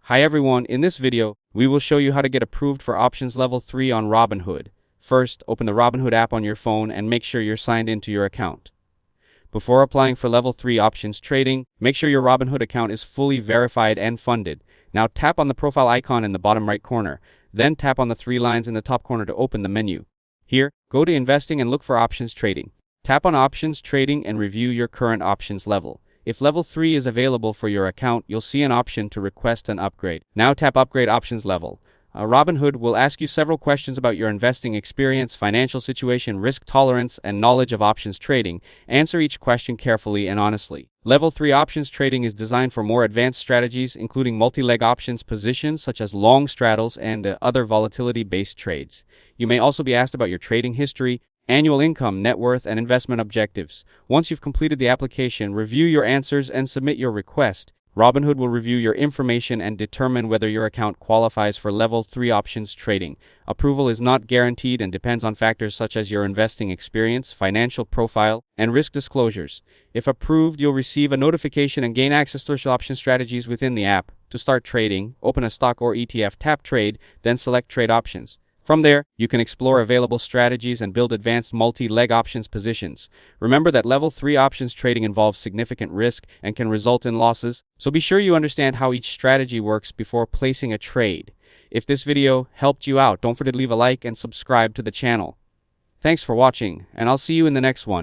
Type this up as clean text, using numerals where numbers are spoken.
Hi everyone, in this video, we will show you how to get approved for options level 3 on Robinhood. First, open the Robinhood app on your phone and make sure you're signed into your account. Before applying for level 3 options trading, make sure your Robinhood account is fully verified and funded. Now tap on the profile icon in the bottom right corner, then tap on the 3 lines in the top corner to open the menu. Here, go to investing and look for options trading. Tap on options trading and review your current options level. If level 3 is available for your account, you'll see an option to request an upgrade. Now tap upgrade options level. Robinhood will ask you several questions about your investing experience, financial situation, risk tolerance, and knowledge of options trading. Answer each question carefully and honestly. Level 3 options trading is designed for more advanced strategies, including multi-leg options positions such as long straddles and other volatility-based trades. You may also be asked about your trading history, annual income, net worth, and investment objectives. Once you've completed the application, review your answers and submit your request. Robinhood will review your information and determine whether your account qualifies for level 3 options trading. Approval is not guaranteed and depends on factors such as your investing experience, financial profile, and risk disclosures. If approved, you'll receive a notification and gain access to option strategies within the app. To start trading, open a stock or ETF, tap trade, then select trade options. From there, you can explore available strategies and build advanced multi-leg options positions. Remember that level 3 options trading involves significant risk and can result in losses, so be sure you understand how each strategy works before placing a trade. If this video helped you out, don't forget to leave a like and subscribe to the channel. Thanks for watching, and I'll see you in the next one.